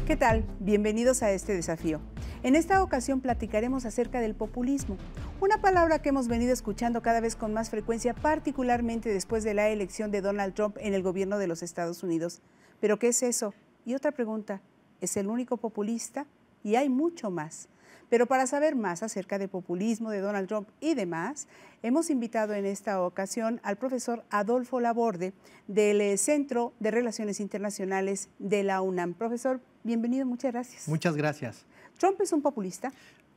¿Qué tal? Bienvenidos a este desafío. En esta ocasión platicaremos acerca del populismo, una palabra que hemos venido escuchando cada vez con más frecuencia, particularmente después de la elección de Donald Trump en el gobierno de los Estados Unidos. ¿Pero qué es eso? Y otra pregunta, ¿es el único populista? Y hay mucho más. Pero para saber más acerca del populismo de Donald Trump y demás, hemos invitado en esta ocasión al profesor Adolfo Laborde del Centro de Relaciones Internacionales de la UNAM. Profesor, bienvenido, muchas gracias. Muchas gracias. ¿Trump es un populista?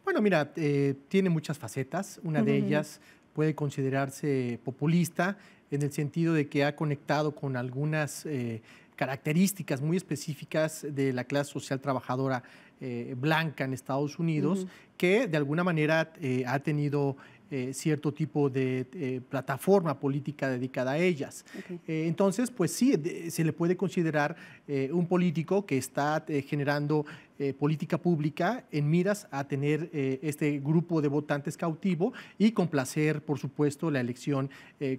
Bueno, mira, tiene muchas facetas. Una de ellas puede considerarse populista en el sentido de que ha conectado con algunas características muy específicas de la clase social trabajadora blanca en Estados Unidos, que de alguna manera ha tenido cierto tipo de plataforma política dedicada a ellas. Entonces, pues sí, se le puede considerar un político que está generando política pública en miras a tener este grupo de votantes cautivo y complacer, por supuesto, la elección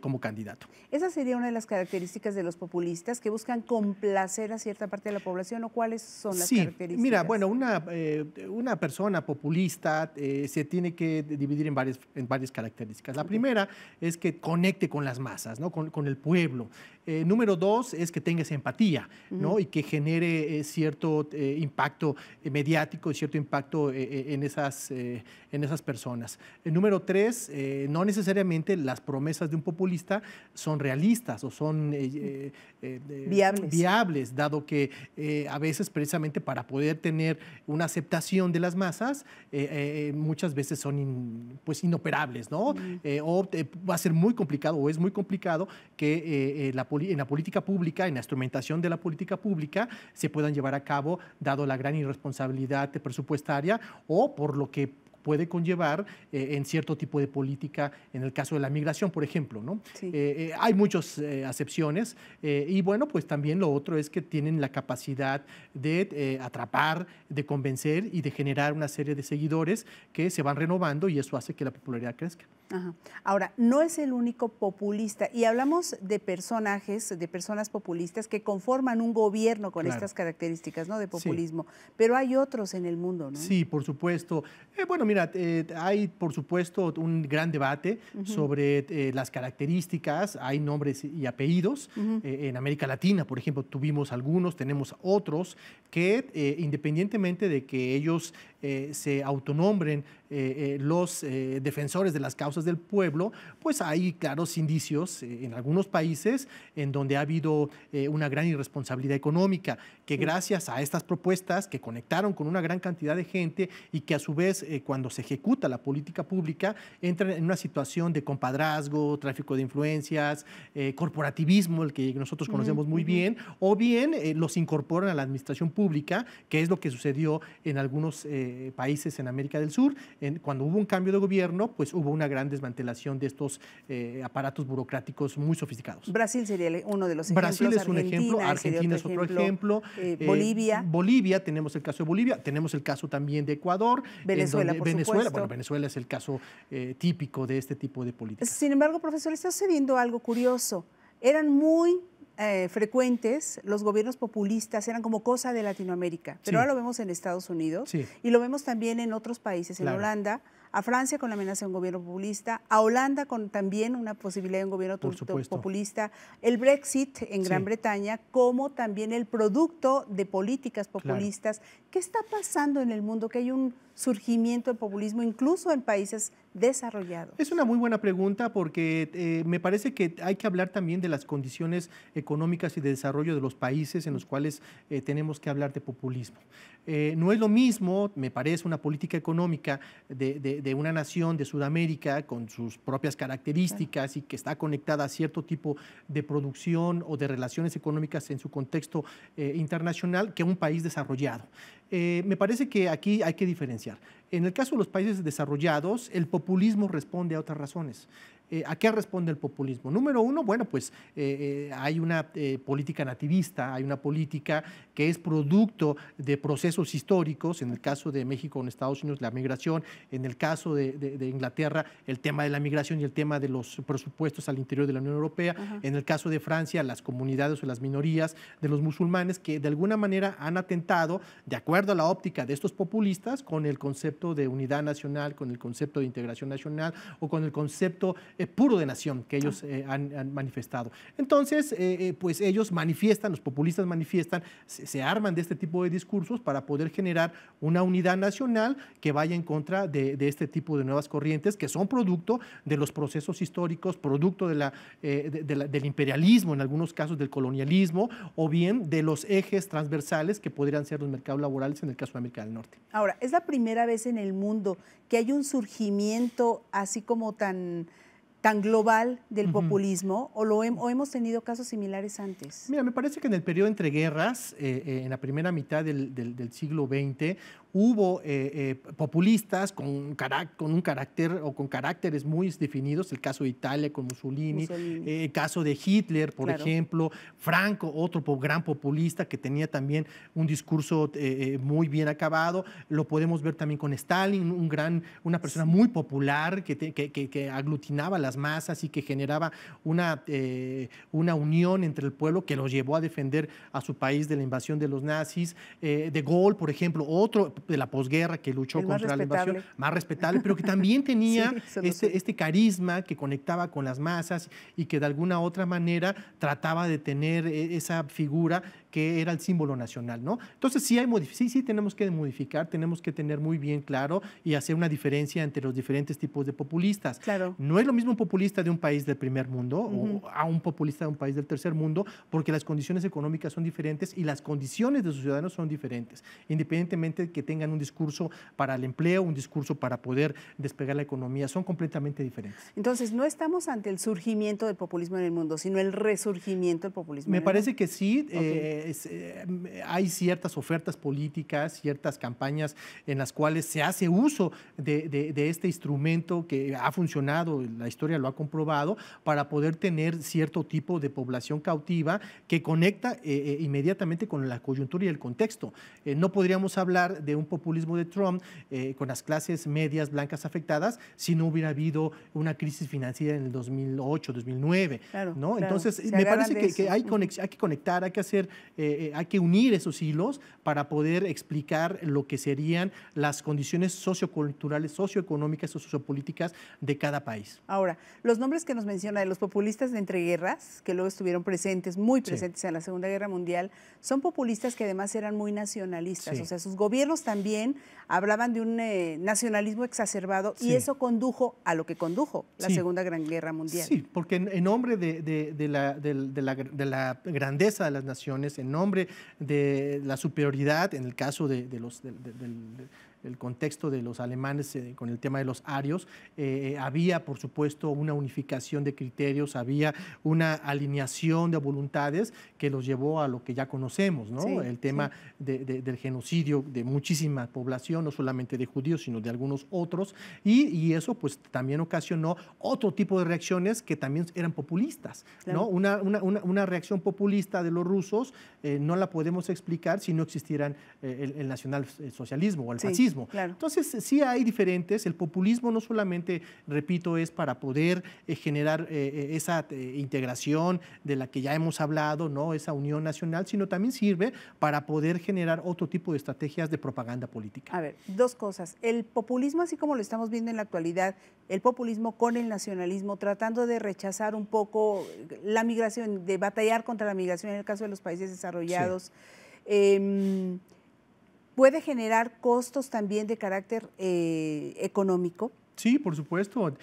como candidato. ¿Esa sería una de las características de los populistas, que buscan complacer a cierta parte de la población, o cuáles son las características? Mira, bueno, una persona populista se tiene que dividir en varias características. La primera es que conecte con las masas, ¿no? con el pueblo. Número dos es que tenga esa empatía, ¿no? Y que genere cierto impacto mediático y cierto impacto en esas personas. Número tres, no necesariamente las promesas de un populista son realistas o son viables, dado que a veces precisamente para poder tener una aceptación de las masas, muchas veces son inoperables, ¿no? O va a ser muy complicado o es muy complicado que en la política pública, en la instrumentación de la política pública, se puedan llevar a cabo, dado la gran irresponsabilidad presupuestaria o por lo que puede conllevar en cierto tipo de política, en el caso de la migración, por ejemplo, ¿no? Sí. Hay muchas acepciones y bueno, pues también lo otro es que tienen la capacidad de atrapar, de convencer y de generar una serie de seguidores que se van renovando y eso hace que la popularidad crezca. Ajá. Ahora, no es el único populista y hablamos de personajes, de personas populistas que conforman un gobierno con estas características, ¿no? De populismo, pero hay otros en el mundo, ¿no? Sí, por supuesto. Bueno, mira, hay por supuesto un gran debate sobre las características, hay nombres y apellidos. En América Latina, por ejemplo, tuvimos algunos, tenemos otros que independientemente de que ellos se autonombren los defensores de las causas del pueblo, pues hay claros indicios en algunos países en donde ha habido una gran irresponsabilidad económica, que gracias a estas propuestas que conectaron con una gran cantidad de gente y que a su vez cuando se ejecuta la política pública entran en una situación de compadrazgo, tráfico de influencias, corporativismo, el que nosotros conocemos muy bien, o bien los incorporan a la administración pública, que es lo que sucedió en algunos países en América del Sur. Cuando hubo un cambio de gobierno, pues hubo una gran desmantelación de estos aparatos burocráticos muy sofisticados. Brasil sería uno de los ejemplos. Brasil es un ejemplo, Argentina es otro ejemplo. Bolivia, tenemos el caso de Bolivia, tenemos el caso también de Ecuador. Venezuela, por supuesto. Bueno, Venezuela es el caso típico de este tipo de políticas. Sin embargo, profesor, está sucediendo algo curioso. Eran muy frecuentes los gobiernos populistas, eran como cosa de Latinoamérica, pero ahora lo vemos en Estados Unidos y lo vemos también en otros países, en Holanda, a Francia con la amenaza de un gobierno populista, a Holanda con también una posibilidad de un gobierno populista, el Brexit en Gran Bretaña, como también el producto de políticas populistas. ¿Qué está pasando en el mundo? Que hay un surgimiento del populismo incluso en países desarrollados. Es una muy buena pregunta porque me parece que hay que hablar también de las condiciones económicas y de desarrollo de los países en los cuales tenemos que hablar de populismo. No es lo mismo, me parece, una política económica de una nación de Sudamérica con sus propias características y que está conectada a cierto tipo de producción o de relaciones económicas en su contexto internacional que un país desarrollado. Me parece que aquí hay que diferenciar. En el caso de los países desarrollados, el populismo responde a otras razones. ¿A qué responde el populismo? Número uno, bueno, pues hay una política nativista, hay una política que es producto de procesos históricos, en el caso de México con Estados Unidos, la migración, en el caso de Inglaterra, el tema de la migración y el tema de los presupuestos al interior de la Unión Europea, en el caso de Francia, las comunidades o las minorías de los musulmanes que de alguna manera han atentado, de acuerdo a la óptica de estos populistas, con el concepto de unidad nacional, con el concepto de integración nacional o con el concepto puro de nación que ellos han manifestado. Entonces, pues ellos manifiestan, los populistas manifiestan, se arman de este tipo de discursos para poder generar una unidad nacional que vaya en contra de este tipo de nuevas corrientes que son producto de los procesos históricos, producto del imperialismo, en algunos casos del colonialismo, o bien de los ejes transversales que podrían ser los mercados laborales en el caso de América del Norte. Ahora, ¿es la primera vez en el mundo que hay un surgimiento así como tan global del populismo o hemos tenido casos similares antes? Mira, me parece que en el periodo entre guerras, en la primera mitad del siglo XX, hubo populistas con un carácter o con caracteres muy definidos, el caso de Italia con Mussolini. El caso de Hitler, por ejemplo, Franco, otro gran populista que tenía también un discurso muy bien acabado. Lo podemos ver también con Stalin, una persona muy popular que aglutinaba las masas y que generaba una unión entre el pueblo que los llevó a defender a su país de la invasión de los nazis. De Gaulle, por ejemplo, otro de la posguerra que luchó contra la invasión, más respetable, pero que también tenía este carisma que conectaba con las masas y que de alguna otra manera trataba de tener esa figura que era el símbolo nacional, ¿no? Entonces sí tenemos que modificar, tenemos que tener muy bien claro y hacer una diferencia entre los diferentes tipos de populistas. Claro. No es lo mismo un populista de un país del primer mundo o a un populista de un país del tercer mundo, porque las condiciones económicas son diferentes y las condiciones de sus ciudadanos son diferentes, independientemente de que tengan un discurso para el empleo, un discurso para poder despegar la economía, son completamente diferentes. Entonces, no estamos ante el surgimiento del populismo en el mundo, sino el resurgimiento del populismo Me en el parece mundo. que sí. Hay ciertas ofertas políticas, ciertas campañas en las cuales se hace uso de este instrumento que ha funcionado, la historia lo ha comprobado, para poder tener cierto tipo de población cautiva que conecta inmediatamente con la coyuntura y el contexto. No podríamos hablar de un populismo de Trump con las clases medias blancas afectadas si no hubiera habido una crisis financiera en el 2008, 2009. Claro, ¿no? claro. Entonces, me parece que hay que conectar, hay que unir esos hilos para poder explicar lo que serían las condiciones socioculturales, socioeconómicas o sociopolíticas de cada país. Ahora, los nombres que nos menciona de los populistas de entreguerras, que luego estuvieron presentes, muy presentes en la Segunda Guerra Mundial, son populistas que además eran muy nacionalistas, o sea, sus gobiernos también hablaban de un nacionalismo exacerbado y eso condujo a lo que condujo la Segunda Gran Guerra Mundial. Sí, porque en nombre de la grandeza de las naciones, en nombre de la superioridad, en el caso del contexto de los alemanes con el tema de los arios, había, por supuesto, una unificación de criterios, había una alineación de voluntades que los llevó a lo que ya conocemos, ¿no? El tema del genocidio de muchísima población, no solamente de judíos, sino de algunos otros, y eso pues también ocasionó otro tipo de reacciones que también eran populistas, ¿no? Una reacción populista de los rusos no la podemos explicar si no existieran el nacionalsocialismo o el fascismo. Entonces, sí hay diferentes. El populismo no solamente, repito, es para poder generar esa integración de la que ya hemos hablado, ¿no? Esa unión nacional, sino también sirve para poder generar otro tipo de estrategias de propaganda política. A ver, dos cosas. El populismo, así como lo estamos viendo en la actualidad, el populismo con el nacionalismo, tratando de rechazar un poco la migración, de batallar contra la migración en el caso de los países desarrollados, puede generar costos también de carácter económico. Sí, por supuesto,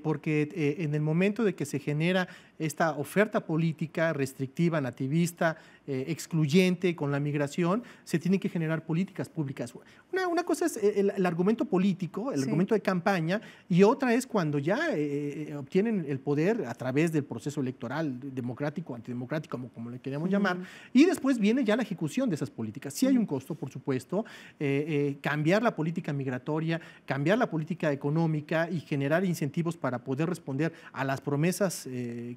porque en el momento de que se genera esta oferta política restrictiva, nativista, excluyente con la migración, se tienen que generar políticas públicas. Una cosa es el argumento político, el argumento de campaña, y otra es cuando ya obtienen el poder a través del proceso electoral, democrático, antidemocrático, como le queremos llamar, y después viene ya la ejecución de esas políticas. Sí hay un costo, por supuesto, cambiar la política migratoria, cambiar la política económica y generar incentivos para poder responder a las promesas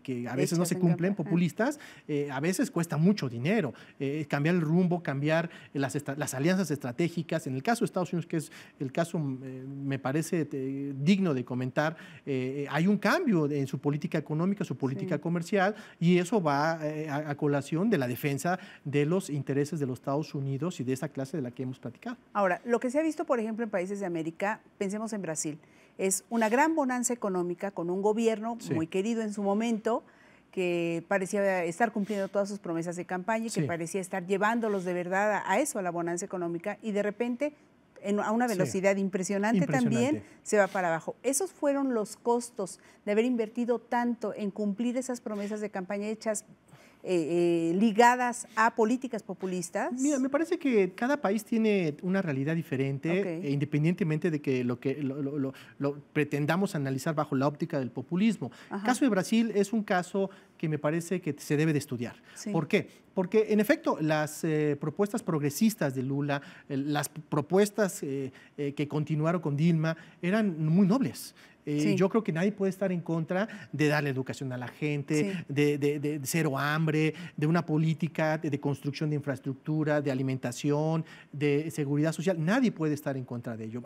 que a veces no se cumplen, populistas, a veces cuesta mucho dinero. Cambiar el rumbo, cambiar las alianzas estratégicas. En el caso de Estados Unidos, que es el caso, me parece digno de comentar, hay un cambio en su política económica, su política comercial, y eso va a colación de la defensa de los intereses de los Estados Unidos y de esa clase de la que hemos platicado. Ahora, lo que se ha visto, por ejemplo, en países de América, pensemos en Brasil, es una gran bonanza económica con un gobierno muy querido en su momento, que parecía estar cumpliendo todas sus promesas de campaña y que parecía estar llevándolos de verdad a eso, a la bonanza económica, y de repente, a una velocidad impresionante también, se va para abajo. ¿Esos fueron los costos de haber invertido tanto en cumplir esas promesas de campaña hechas ligadas a políticas populistas? Mira, me parece que cada país tiene una realidad diferente, independientemente de que lo pretendamos analizar bajo la óptica del populismo. El caso de Brasil es un caso que me parece que se debe de estudiar. ¿Por qué? Porque, en efecto, las propuestas progresistas de Lula, las propuestas que continuaron con Dilma, eran muy nobles. Yo creo que nadie puede estar en contra de darle educación a la gente, de cero hambre, de una política de construcción de infraestructura, de alimentación, de seguridad social. Nadie puede estar en contra de ello.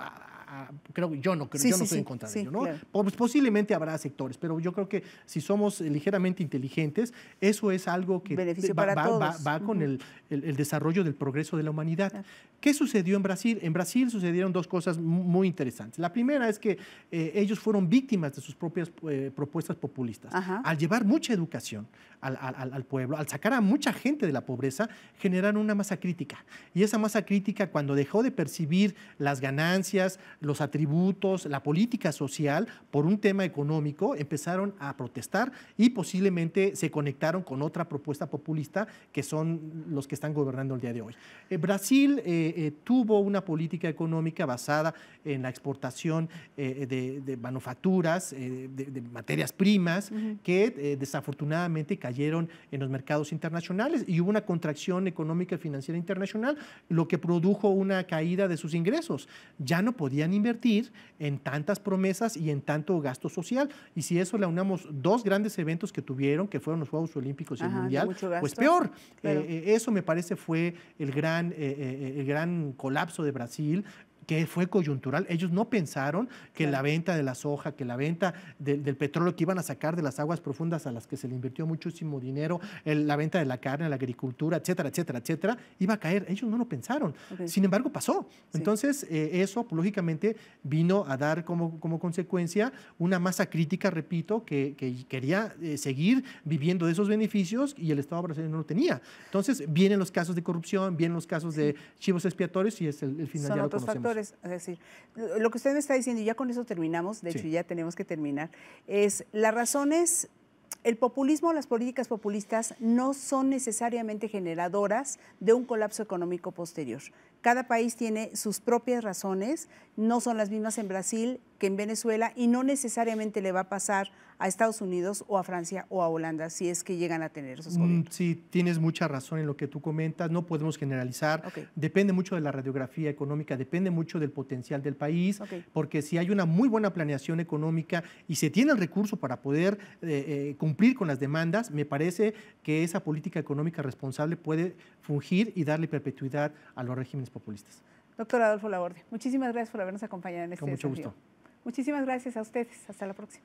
Yo no estoy en contra de ello, ¿no? Claro. Posiblemente habrá sectores, pero yo creo que si somos ligeramente inteligentes, eso es algo que va con el desarrollo del progreso de la humanidad. Claro. ¿Qué sucedió en Brasil? En Brasil sucedieron dos cosas muy interesantes. La primera es que ellos fueron víctimas de sus propias propuestas populistas. Al llevar mucha educación al pueblo, al sacar a mucha gente de la pobreza, generaron una masa crítica. Y esa masa crítica, cuando dejó de percibir las ganancias, los atributos, la política social por un tema económico, empezaron a protestar y posiblemente se conectaron con otra propuesta populista que son los que están gobernando el día de hoy. Brasil tuvo una política económica basada en la exportación de manufacturas, de materias primas, que desafortunadamente cayeron en los mercados internacionales y hubo una contracción económica y financiera internacional, lo que produjo una caída de sus ingresos. Ya no podían invertir en tantas promesas y en tanto gasto social. Y si eso le unamos dos grandes eventos que tuvieron, que fueron los Juegos Olímpicos y el Mundial, pues peor. Claro. Eso me parece fue el gran colapso de Brasil, que fue coyuntural. Ellos no pensaron que la venta de la soja, que la venta del petróleo que iban a sacar de las aguas profundas a las que se le invirtió muchísimo dinero, la venta de la carne, la agricultura, etcétera, etcétera, etcétera, iba a caer. Ellos no lo pensaron. Sin embargo, pasó. Entonces, eso, lógicamente, vino a dar como consecuencia una masa crítica, repito, que quería seguir viviendo de esos beneficios y el Estado brasileño no lo tenía. Entonces, vienen los casos de corrupción, vienen los casos de chivos expiatorios y es el final ya lo conocemos. Es decir, lo que usted me está diciendo, y ya con eso terminamos, de hecho ya tenemos que terminar, es las razones. El populismo, las políticas populistas no son necesariamente generadoras de un colapso económico posterior. Cada país tiene sus propias razones, no son las mismas en Brasil que en Venezuela y no necesariamente le va a pasar a Estados Unidos o a Francia o a Holanda si es que llegan a tener esos gobiernos. Sí, tienes mucha razón en lo que tú comentas, no podemos generalizar, depende mucho de la radiografía económica, depende mucho del potencial del país, porque si hay una muy buena planeación económica y se tiene el recurso para poder cumplir con las demandas, me parece que esa política económica responsable puede fungir y darle perpetuidad a los regímenes populistas. Doctor Adolfo Laborde, muchísimas gracias por habernos acompañado en este desafío. Con mucho gusto. Muchísimas gracias a ustedes. Hasta la próxima.